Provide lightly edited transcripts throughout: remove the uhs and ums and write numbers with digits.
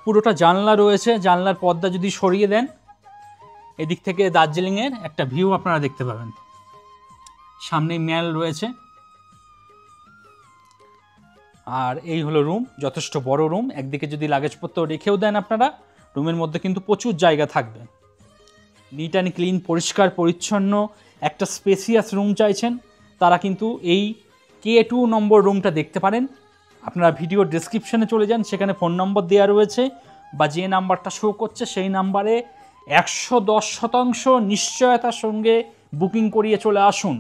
পুরোটা জানলা রয়েছে, জানলার পর্দা যদি সরিয়ে দেন এদিক থেকে দার্জিলিংয়ের একটা ভিউ আপনারা দেখতে পাবেন। সামনেই ম্যাল রয়েছে। আর এই হলো রুম, যথেষ্ট বড় রুম। একদিকে যদি লাগেজপত্র রেখেও দেন আপনারা, রুমের মধ্যে কিন্তু প্রচুর জায়গা থাকবে। নিট অ্যান্ড ক্লিন, পরিষ্কার পরিচ্ছন্ন একটা স্পেসিয়াস রুম চাইছেন, তারা কিন্তু এই K2 নম্বর রুমটা দেখতে পারেন। আপনারা ভিডিও ডেসক্রিপশনে চলে যান, সেখানে ফোন নম্বর দেওয়া রয়েছে, বা যে নাম্বারটা শো করছে সেই নাম্বারে 110% নিশ্চয়তার সঙ্গে বুকিং করিয়ে চলে আসুন।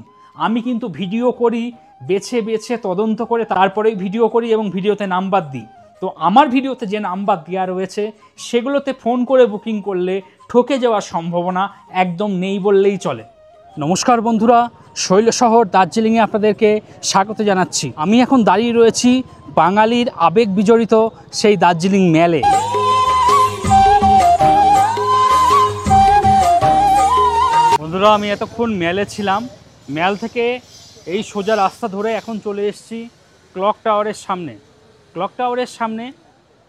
আমি কিন্তু ভিডিও করি, বেছে বেছে তদন্ত করে তারপরেই ভিডিও করি এবং ভিডিওতে নাম্বার দিই। তো আমার ভিডিওতে যে নাম্বার দেওয়া রয়েছে সেগুলোতে ফোন করে বুকিং করলে ঠকে যাওয়ার সম্ভাবনা একদম নেই বললেই চলে। নমস্কার বন্ধুরা, শৈলশহর দার্জিলিংয়ে আপনাদেরকে স্বাগত জানাচ্ছি। আমি এখন দাঁড়িয়ে রয়েছি বাঙালির আবেগ বিজড়িত সেই দার্জিলিং ম্যালে। বন্ধুরা, আমি এতক্ষণ ম্যালে ছিলাম। ম্যাল থেকে এই সোজা রাস্তা ধরে এখন চলে এসেছি ক্লক টাওয়ারের সামনে। ক্লক টাওয়ারের সামনে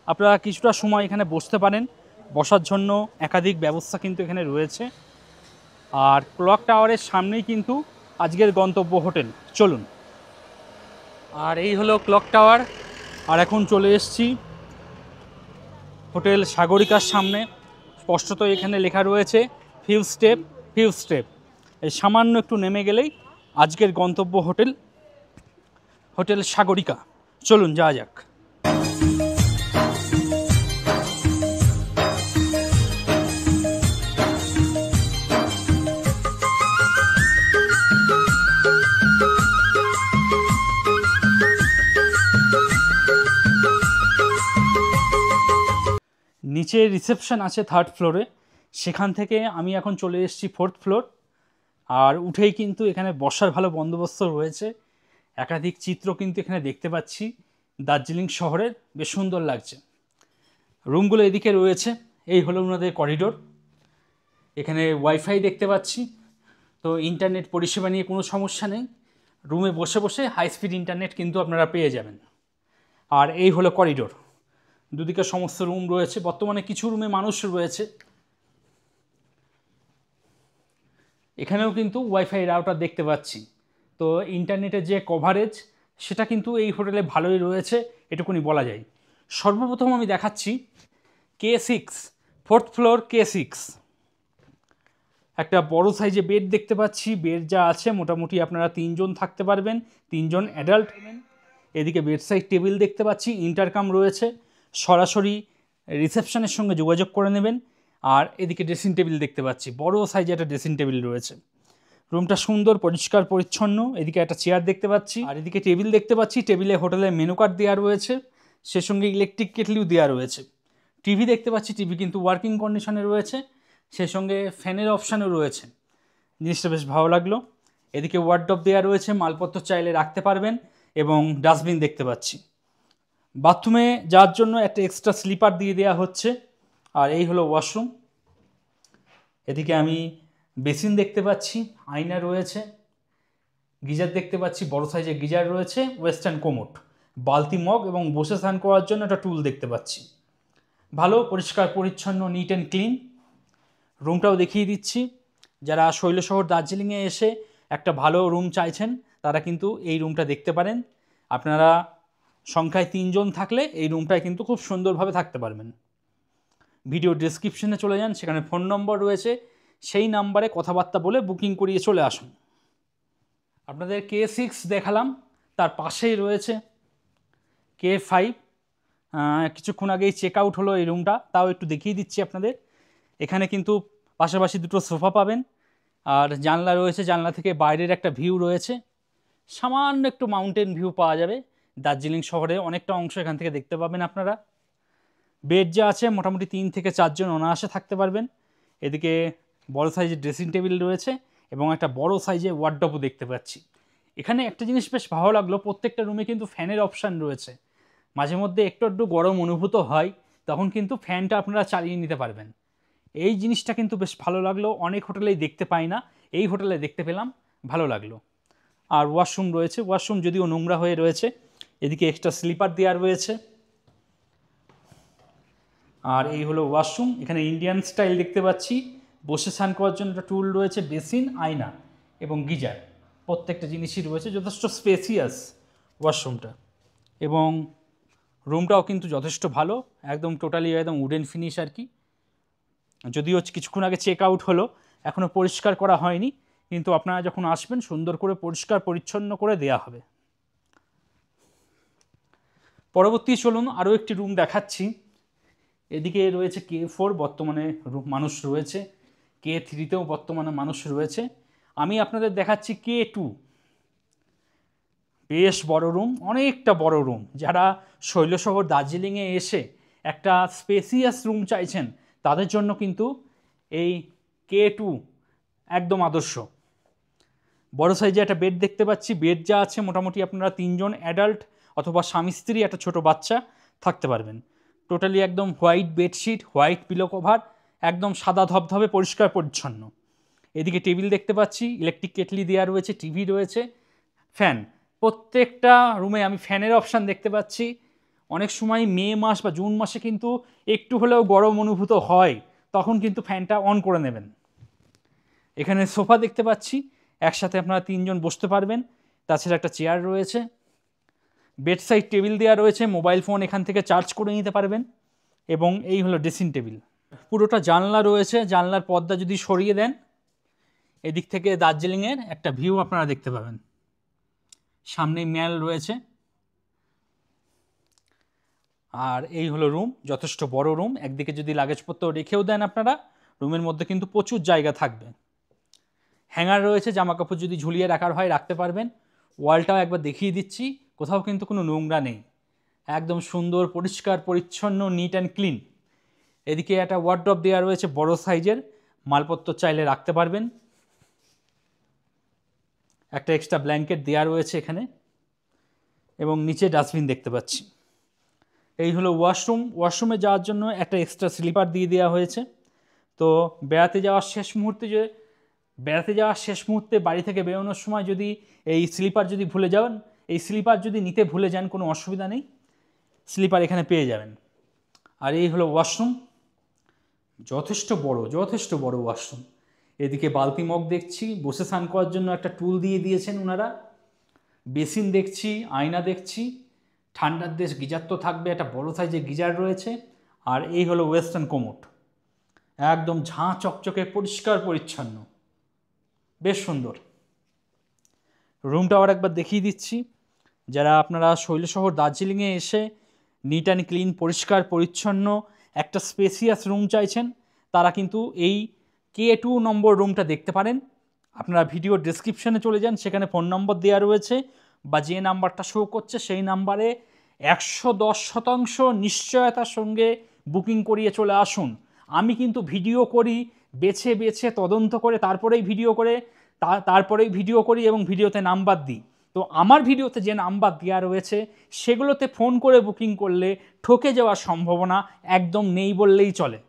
আপনারা কিছুটা সময় এখানে বসতে পারেন, বসার জন্য একাধিক ব্যবস্থা কিন্তু এখানে রয়েছে। আর ক্লক টাওয়ারের সামনেই কিন্তু আজকের গন্তব্য হোটেল। চলুন। আর এই হলো ক্লক টাওয়ার। আর এখন চলে এসেছি হোটেল সাগরিকার সামনে। স্পষ্টত এখানে লেখা রয়েছে ফিউ স্টেপ, ফিউ স্টেপ। এই সামান্য একটু নেমে গেলেই আজকের গন্তব্য হোটেল, হোটেল সাগরিকা। চলুন যাওয়া যাক। নিচে রিসেপশন আছে 3rd ফ্লোরে, সেখান থেকে আমি এখন চলে এসেছি 4th ফ্লোর। আর উঠেই কিন্তু এখানে বসার ভালো বন্দোবস্ত রয়েছে। একাধিক চিত্র কিন্তু এখানে দেখতে পাচ্ছি দার্জিলিং শহরের, বেশ সুন্দর লাগছে। রুমগুলো এদিকে রয়েছে। এই হলো ওনাদের করিডোর। এখানে ওয়াইফাই দেখতে পাচ্ছি, তো ইন্টারনেট পরিষেবা নিয়ে কোনো সমস্যা নেই। রুমে বসে বসে হাই স্পিড ইন্টারনেট কিন্তু আপনারা পেয়ে যাবেন। আর এই হলো করিডোর, দুদিকে সমস্ত রুম রয়েছে। বর্তমানে কিছু রুমে মানুষ রয়েছে। এখানেও কিন্তু ওয়াইফাই রাউটার দেখতে পাচ্ছি। তো ইন্টারনেটের যে কভারেজ সেটা কিন্তু এই হোটেলে ভালোই রয়েছে, এটুকুনি বলা যায়। সর্বপ্রথম আমি দেখাচ্ছি K6, 4th ফ্লোর K6। একটা বড় সাইজে বেড দেখতে পাচ্ছি। বেড যা আছে মোটামুটি আপনারা 3 জন থাকতে পারবেন, 3 জন অ্যাডাল্ট। এদিকে বেড সাইড টেবিল দেখতে পাচ্ছি, ইন্টারকাম রয়েছে, সরাসরি রিসেপশনের সঙ্গে যোগাযোগ করে নেবেন। আর এদিকে ড্রেসিং টেবিল দেখতে পাচ্ছি, বড় সাইজে একটা ড্রেসিং টেবিল রয়েছে। রুমটা সুন্দর, পরিষ্কার পরিচ্ছন্ন। এদিকে একটা চেয়ার দেখতে পাচ্ছি, আর এদিকে টেবিল দেখতে পাচ্ছি। টেবিলে হোটেলের মেনু কার্ড দেওয়া রয়েছে, সে সঙ্গে ইলেকট্রিক কেটলিও দেওয়া রয়েছে। টিভি দেখতে পাচ্ছি, টিভি কিন্তু ওয়ার্কিং কন্ডিশনে রয়েছে, সে সঙ্গে ফ্যানের অপশানও রয়েছে। জিনিসটা বেশ ভালো লাগলো। এদিকে ওয়ার্ডরোব দেওয়া রয়েছে, মালপত্র চাইলে রাখতে পারবেন, এবং ডাস্টবিন দেখতে পাচ্ছি। বাথরুমে যাওয়ার জন্য একটা এক্সট্রা স্লিপার দিয়ে দেওয়া হচ্ছে। আর এই হলো ওয়াশরুম। এদিকে আমি বেসিন দেখতে পাচ্ছি, আয়না রয়েছে, গিজার দেখতে পাচ্ছি, বড় সাইজের গিজার রয়েছে, ওয়েস্টার্ন কোমোট, বালতি মগ এবং বসে স্নান করার জন্য একটা টুল দেখতে পাচ্ছি। ভালো পরিষ্কার পরিচ্ছন্ন, নিট অ্যান্ড ক্লিন। রুমটাও দেখিয়ে দিচ্ছি। যারা শৈলশহর দার্জিলিংয়ে এসে একটা ভালো রুম চাইছেন তারা কিন্তু এই রুমটা দেখতে পারেন। আপনারা সংখ্যায় 3 জন থাকলে এই রুমটায় কিন্তু খুব সুন্দরভাবে থাকতে পারবেন। ভিডিও ডেসক্রিপশনে চলে যান, সেখানে ফোন নম্বর রয়েছে, সেই নাম্বারে কথাবার্তা বলে বুকিং করিয়ে চলে আসুন। আপনাদের K6 দেখালাম, তার পাশেই রয়েছে K5। কিছুক্ষণ আগেই চেক আউট হলো এই রুমটা, তাও একটু দেখিয়ে দিচ্ছি আপনাদের। এখানে কিন্তু পাশাপাশি দুটো সোফা পাবেন, আর জানলা রয়েছে, জানলা থেকে বাইরের একটা ভিউ রয়েছে। সামান্য একটু মাউন্টেন ভিউ পাওয়া যাবে। দার্জিলিং শহরে অনেকটা অংশ এখান থেকে দেখতে পাবেন আপনারা। বেড যা আছে মোটামুটি 3 থেকে 4 জন অনায়াসে থাকতে পারবেন। এদিকে বড় সাইজের ড্রেসিং টেবিল রয়েছে এবং একটা বড় সাইজের ওয়ার্ডরোবও দেখতে পাচ্ছি। এখানে একটা জিনিস বেশ ভালো লাগলো, প্রত্যেকটা রুমে কিন্তু ফ্যানের অপশান রয়েছে। মাঝে মধ্যে একটু একটু গরম অনুভূত হয়, তখন কিন্তু ফ্যানটা আপনারা চালিয়ে নিতে পারবেন। এই জিনিসটা কিন্তু বেশ ভালো লাগলো, অনেক হোটেলেই দেখতে পাই না, এই হোটেলে দেখতে পেলাম, ভালো লাগলো। আর ওয়াশরুম রয়েছে, ওয়াশরুম যদিও নোংরা হয়ে রয়েছে। এদিকে এক্সট্রা স্লিপার দেওয়া রয়েছে। আর এই হলো ওয়াশরুম, এখানে ইন্ডিয়ান স্টাইল দেখতে পাচ্ছি, বসে স্নান করার জন্য একটা টুল রয়েছে, বেসিন, আয়না এবং গিজার, প্রত্যেকটা জিনিসই রয়েছে, যথেষ্ট স্পেসিয়াস ওয়াশরুমটা। এবং রুমটাও কিন্তু যথেষ্ট ভালো, একদম টোটালি একদম উডেন ফিনিশ আর কি। যদিও কিছুক্ষণ আগে চেক আউট হলো, এখনও পরিষ্কার করা হয়নি, কিন্তু আপনারা যখন আসবেন সুন্দর করে পরিষ্কার পরিচ্ছন্ন করে দেয়া হবে। পরবর্তী চলুন আরও একটি রুম দেখাচ্ছি। এদিকে রয়েছে K4, বর্তমানে মানুষ রয়েছে, K3তেও বর্তমানে মানুষ রয়েছে। আমি আপনাদের দেখাচ্ছি K2, বেশ বড় রুম, অনেকটা বড় রুম। যারা শৈলশহর দার্জিলিংয়ে এসে একটা স্পেসিয়াস রুম চাইছেন তাদের জন্য কিন্তু এই K2 একদম আদর্শ। বড় সাইজে একটা বেড দেখতে পাচ্ছি, বেড যা আছে মোটামুটি আপনারা 3 জন অ্যাডাল্ট অথবা স্বামী স্ত্রী একটা ছোট বাচ্চা থাকতে পারবেন। টোটালি একদম white bedsheet, white pillow cover, একদম সাদা ধবধবে পরিষ্কার পরিচ্ছন্ন। এদিকে টেবিল দেখতে পাচ্ছি, ইলেকট্রিক কেটলি দেওয়া রয়েছে, টিভি রয়েছে, ফ্যান। প্রত্যেকটা রুমে আমি ফ্যানের অপশান দেখতে পাচ্ছি। অনেক সময় মে মাস বা জুন মাসে কিন্তু একটু হলেও গরম অনুভূত হয়, তখন কিন্তু ফ্যানটা অন করে নেবেন। এখানে সোফা দেখতে পাচ্ছি, একসাথে আপনারা 3 জন বসতে পারবেন। তাছাড়া একটা চেয়ার রয়েছে, বেড সাইড টেবিল দেওয়া রয়েছে, মোবাইল ফোন এখান থেকে চার্জ করে নিতে পারবেন। এবং এই হলো ড্রেসিং টেবিল। পুরোটা জানলা রয়েছে, জানলার পর্দা যদি সরিয়ে দেন এদিক থেকে দার্জিলিংয়ের একটা ভিউ আপনারা দেখতে পাবেন। সামনেই ম্যাল রয়েছে। আর এই হলো রুম, যথেষ্ট বড় রুম। একদিকে যদি লাগেজপত্র রেখেও দেন আপনারা, রুমের মধ্যে কিন্তু প্রচুর জায়গা থাকবে। হ্যাঙ্গার রয়েছে, জামা কাপড় যদি ঝুলিয়ে রাখার হয় রাখতে পারবেন। ওয়ালটাও একবার দেখিয়ে দিচ্ছি, কোথাও কিন্তু কোনো নোংরা নেই, একদম সুন্দর পরিষ্কার পরিচ্ছন্ন, নিট অ্যান্ড ক্লিন। এদিকে একটা ওয়ার্ড্রপ দেওয়া রয়েছে বড় সাইজের, মালপত্র চাইলে রাখতে পারবেন। একটা এক্সট্রা ব্ল্যাঙ্কেট দেওয়া রয়েছে এখানে, এবং নিচে ডাস্টবিন দেখতে পাচ্ছি। এই হলো ওয়াশরুম। ওয়াশরুমে যাওয়ার জন্য একটা এক্সট্রা স্লিপার দিয়ে দেওয়া হয়েছে। তো বেড়াতে যাওয়ার শেষ মুহূর্তে বাড়ি থেকে বেরোনোর সময় যদি এই স্লিপার যদি ভুলে যান, এই স্লিপার যদি নিতে ভুলে যান কোনো অসুবিধা নেই, স্লিপার এখানে পেয়ে যাবেন। আর এই হলো ওয়াশরুম, যথেষ্ট বড় ওয়াশরুম। এদিকে বালতি মগ দেখছি, বসে স্নান করার জন্য একটা টুল দিয়ে দিয়েছেন ওনারা, বেসিন দেখছি, আয়না দেখছি, ঠান্ডার দেশ গিজার তো থাকবে, একটা বড় সাইজের গিজার রয়েছে। আর এই হলো ওয়েস্টার্ন কোমোড, একদম ঝাঁ চকচকে পরিষ্কার পরিচ্ছন্ন, বেশ সুন্দর। রুমটা আবার একবার দেখিয়ে দিচ্ছি। যারা আপনারা শৈলশহর দার্জিলিংয়ে এসে নিট অ্যান্ড ক্লিন, পরিষ্কার পরিচ্ছন্ন একটা স্পেসিয়াস রুম চাইছেন তারা কিন্তু এই K2 নম্বর রুমটা দেখতে পারেন। আপনারা ভিডিও ডেসক্রিপশানে চলে যান, সেখানে ফোন নম্বর দেওয়া রয়েছে, বা যে নাম্বারটা শো করছে সেই নাম্বারে 110% নিশ্চয়তার সঙ্গে বুকিং করিয়ে চলে আসুন। আমি কিন্তু ভিডিও করি, বেছে বেছে তদন্ত করে তারপরেই ভিডিও করি এবং ভিডিওতে নাম্বার দিই। তো আমার ভিডিওতে যে নাম্বার দেওয়া রয়েছে সেগুলোতে ফোন করে বুকিং করলে ঠকে যাওয়ার সম্ভাবনা একদম নেই বললেই চলে।